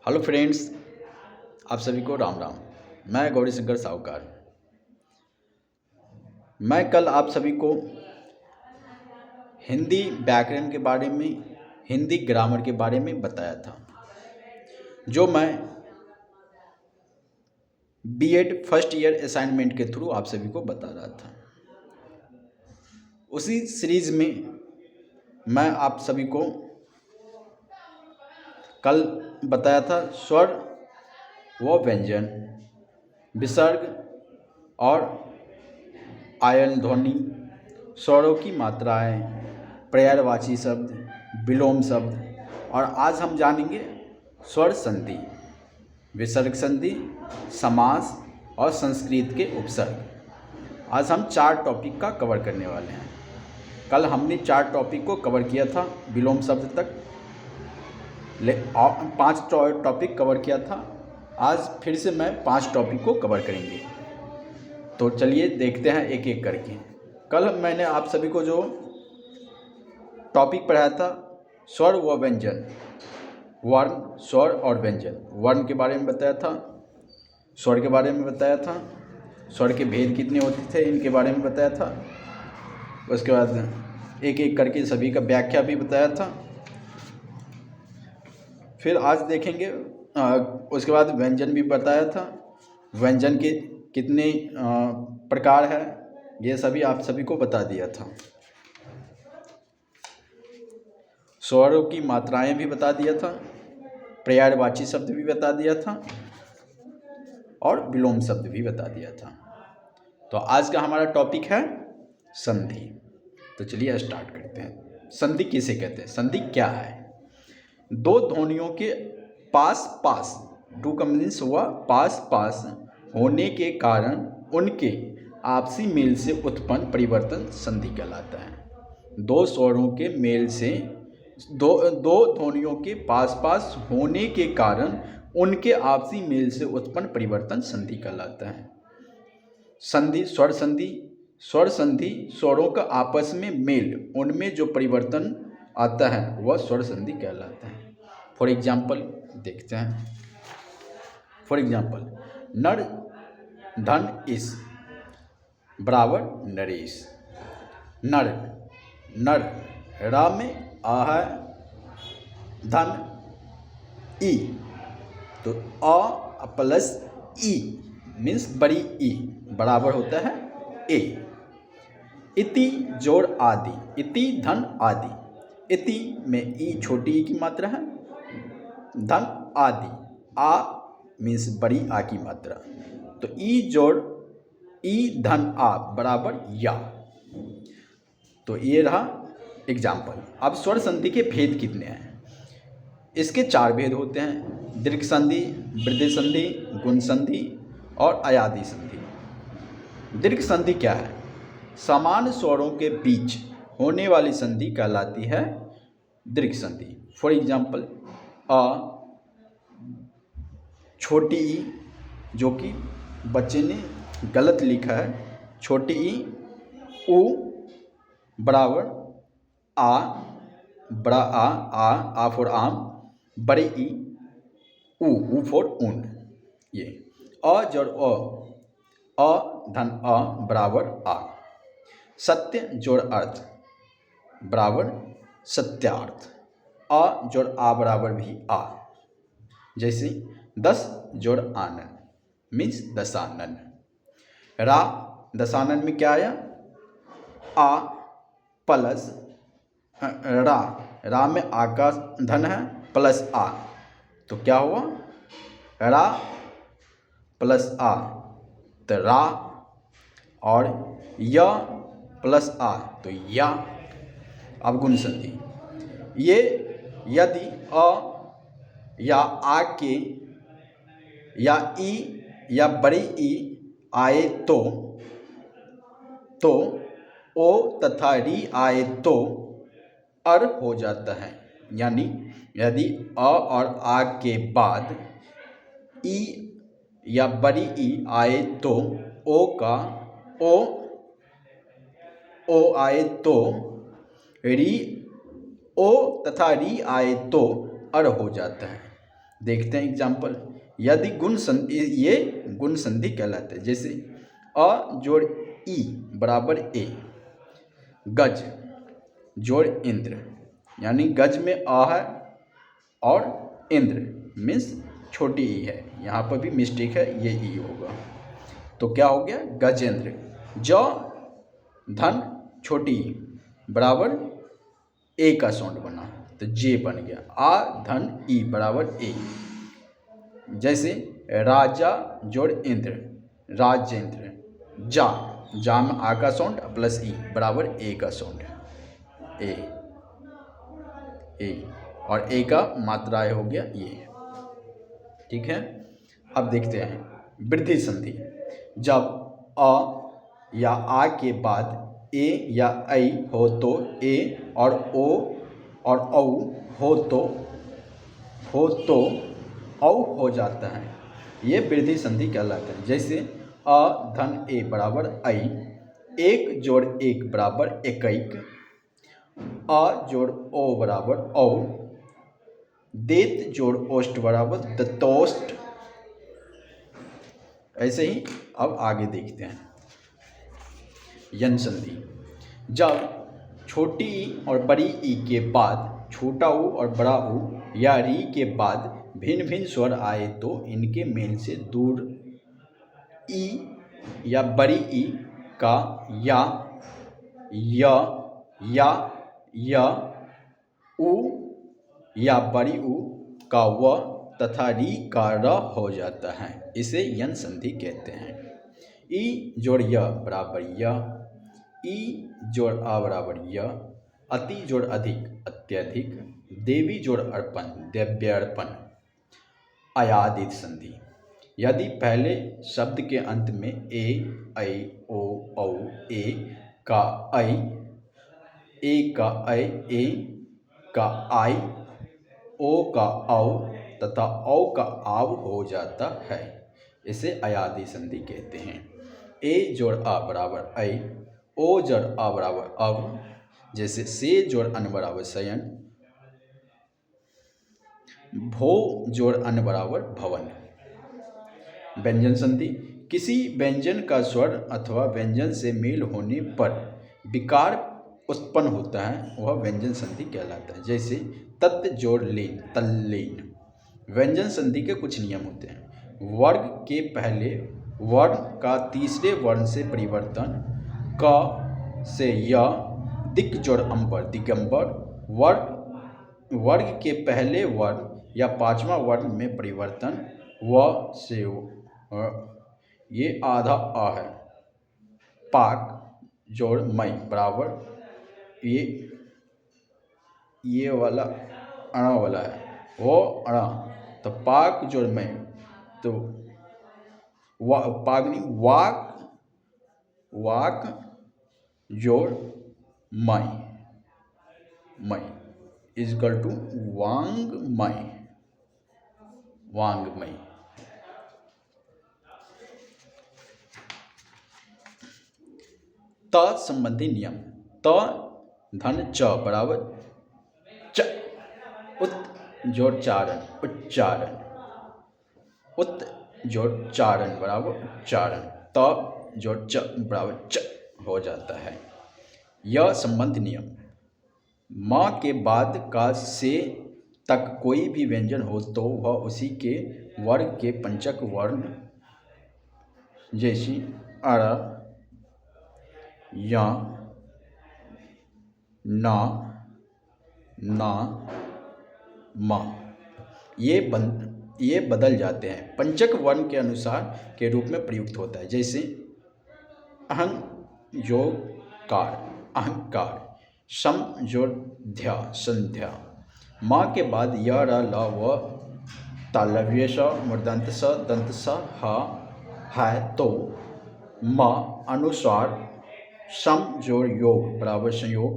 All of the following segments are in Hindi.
हेलो फ्रेंड्स, आप सभी को राम राम। मैं गौरी शंकर साहूकार। मैं कल आप सभी को हिंदी व्याकरण के बारे में, हिंदी ग्रामर के बारे में बताया था, जो मैं बीएड फर्स्ट ईयर असाइनमेंट के थ्रू आप सभी को बता रहा था। उसी सीरीज में मैं आप सभी को कल बताया था स्वर व व्यंजन, विसर्ग और आयन ध्वनि, स्वरों की मात्राएं, पर्यायवाची शब्द, विलोम शब्द, और आज हम जानेंगे स्वर संधि, विसर्ग संधि, समास और संस्कृत के उपसर्ग। आज हम 4 टॉपिक का कवर करने वाले हैं। कल हमने 4 टॉपिक को कवर किया था, विलोम शब्द तक 5 टॉपिक कवर किया था। आज फिर से मैं 5 टॉपिक को कवर करेंगे। तो चलिए देखते हैं एक एक करके। कल मैंने आप सभी को जो टॉपिक पढ़ाया था स्वर व व्यंजन, वर्ण, स्वर और व्यंजन, वर्ण के बारे में बताया था, स्वर के बारे में बताया था, स्वर के भेद कितने होते थे इनके बारे में बताया था। उसके बाद एक एक करके सभी का व्याख्या भी बताया था। फिर आज देखेंगे उसके बाद व्यंजन भी बताया था, व्यंजन के कितने प्रकार है ये सभी आप सभी को बता दिया था। स्वरों की मात्राएं भी बता दिया था, पर्यायवाची शब्द भी बता दिया था और विलोम शब्द भी बता दिया था। तो आज का हमारा टॉपिक है संधि। तो चलिए स्टार्ट करते हैं। संधि किसे कहते हैं? संधि क्या है? दो ध्वनियों के पास पास, टू कम्युनिकेशंस हुआ पास पास होने के कारण उनके आपसी मेल से उत्पन्न परिवर्तन संधि कहलाता है। दो स्वरों के मेल से, दो ध्वनियों के पास पास होने के कारण उनके आपसी मेल से उत्पन्न परिवर्तन संधि कहलाता है। संधि, स्वर संधि, स्वर संधि स्वरों का आपस में मेल, उनमें जो परिवर्तन आता है वह स्वर संधि कहलाता है। फॉर एग्जाम्पल देखते हैं। फॉर एग्जाम्पल, नर धन इस बराबर नरेश। नर, नर, रा में आ है, धन ई, तो अ प्लस ई मीन्स बड़ी ई बराबर होता है ए। इति जोड़ आदि, इति धन आदि, इति में ई छोटी ई की मात्रा है, धन आदि, आ मीन्स बड़ी आ की मात्रा, तो ई जोड़ ई धन आ बराबर या। तो ये रहा एग्जाम्पल। अब स्वर संधि के भेद कितने हैं? इसके 4 भेद होते हैं: दीर्घ संधि, वृद्धि संधि, गुण संधि और अयादि संधि। दीर्घ संधि क्या है? समान स्वरों के बीच होने वाली संधि कहलाती है दीर्घ संधि। फॉर एग्जाम्पल, अ, छोटी ई, जो कि बच्चे ने गलत लिखा है, छोटी ई, उ बराबर आ, बड़ा आ फॉर आम, बड़ी ई, उ फॉर ऊन। ये अ जोड़ अ धन अ बराबर आ। सत्य जोड़ अर्थ बराबर सत्यार्थ, अ जोड़ आ बराबर भी आ। जैसे 10 जोड़ आनन मीन्स दशानन। रा, दशानन में क्या आया? आ प्लस रा, रा में आ का धन है प्लस आ, तो क्या हुआ? रा प्लस आ, तो रा, और य प्लस आ तो या। अब गुण संधि, ये यदि अ या आ के या ई या बड़ी ई आए तो ओ तथा री आए तो अर हो जाता है। यानी यदि अ और आ के बाद ई या बड़ी ई आए तो ओ का ओ आए तो री, ओ तथा री आए तो अर हो जाता है। देखते हैं एग्जाम्पल। यदि गुण संधि, ये गुण संधि कहलाते हैं। जैसे अ जोड़ ई बराबर ए, गज जोड़ इंद्र, यानी गज में अ है और इंद्र मीन्स छोटी ई है, यहाँ पर भी मिस्टेक है, ये ई होगा। तो क्या हो गया, गजेंद्र। ज धन छोटी ई बराबर ए का साउंड बना, तो जे बन गया। आ धन ई बराबर ए। जैसे राजा जोड़ इंद्र, राजेंद्र। जा में आ का साउंड प्लस ई बराबर ए का साउंड, ए और ए का मात्रा हो गया ये। ठीक है, अब देखते हैं वृद्धि संधि। जब अ या आ के बाद ए या ऐ हो तो ए, और ओ और औ हो तो औ हो जाता है, ये वृद्धि संधि कहलाता है। जैसे अ धन ए बराबर ऐ, एक जोड़ एक बराबर एकैक, अ जोड़ ओ बराबर औ, देत जोड़ ओष्ट बराबर दतोष्ट। ऐसे ही अब आगे देखते हैं यन संधि। जब छोटी ई और बड़ी ई के बाद छोटा ऊ और बड़ा ऊ या री के बाद भिन्न भिन्न स्वर आए तो इनके मेल से दूर ई या बड़ी ई का या ऊ या बड़ी ऊ का व तथा री का र हो जाता है, इसे यन संधि कहते हैं। ई जोड़ य बराबर य, ई जोड़ आ बराबर य, अति जोड़ अधिक अत्यधिक, देवी जोड़ अर्पण देव्यर्पण। अयादित संधि। यदि पहले शब्द के अंत में ए ऐ ओ औ ए का ऐ, ए का ऐ, ए का आई, ओ का औ तथा औ का आव हो जाता है, इसे अयादी संधि कहते हैं। ए जोड़ आ बराबर ऐ, ओ जोड़ आ बराबर अव, जैसे से जोड़ अन बराबर शयन, भो जोड़ अन बराबर भवन। व्यंजन संधि। किसी व्यंजन का स्वर अथवा व्यंजन से मेल होने पर विकार उत्पन्न होता है, वह व्यंजन संधि कहलाता है। जैसे तत् जोड़ लेन, तल्लेन। व्यंजन संधि के कुछ नियम होते हैं। वर्ग के पहले वर्ण का तीसरे वर्ण से परिवर्तन, क से य, दिक जोड़ अंबर दिगंबर। वर्ग के पहले वर्ण या पांचवा वर्ण में परिवर्तन, व से ये आधा आ है। पाक जोड़ मई बराबर ये वाला अणा वाला है, वो अणा, तो पाक जोड़ मई, तो पाक नहीं, वाक जोड़ मई इजकल टू वांगमय। त संबंधी नियम। त धन च बराबर च, उत जोड़ चारण उच्चारण, उत जोड़ चारण बराबर उच्चारण, त जोड़ च बराबर च हो जाता है। यह संबंध नियम। माँ के बाद का से तक कोई भी व्यंजन हो तो वह उसी के वर्ग के पंचक वर्ण, जैसी अर, या, ना, मा, ये बदल जाते हैं, पंचक वर्ण के अनुसार के रूप में प्रयुक्त होता है। जैसे अहं जोड़ कार, अहंकार। सम जोड़ ध्या, संध्या। माँ के बाद य, र, ल, व, तालव्य स, मूर्धन्य स, दंत स, ह है तो म अनुसार सम जोड़ योग बराबर संयोग,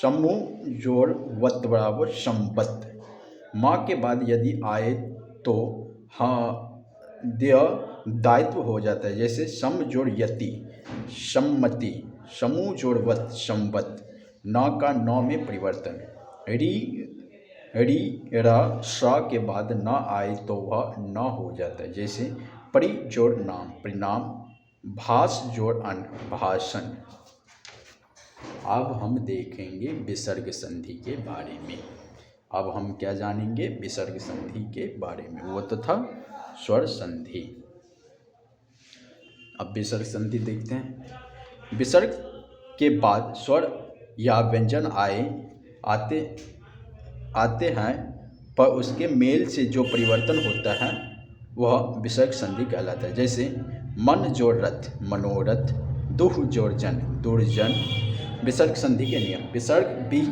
समूह जोड़ वत बराबर संवत। माँ के बाद यदि आए तो दायित्व हो जाता है। जैसे सम जोड़ यति, सम्मति। समूह जोड़ वत, संवत। न का नौ में परिवर्तन। री री र सा के बाद न आए तो वह न हो जाता है। जैसे परि जोड़ नाम परिणाम, भाष जोड़ अन्न भाषण। अब हम देखेंगे विसर्ग संधि के बारे में। अब हम क्या जानेंगे? विसर्ग संधि के बारे में। वो तो था स्वर संधि। अब विसर्ग संधि देखते हैं। विसर्ग के बाद स्वर या व्यंजन आते हैं, पर उसके मेल से जो परिवर्तन होता है वह विसर्ग संधि कहलाता है। जैसे मन जोड़ रथ मनोरथ, दुह जोड़ जन दुर्जन। विसर्ग संधि के नियम। विसर्ग बीच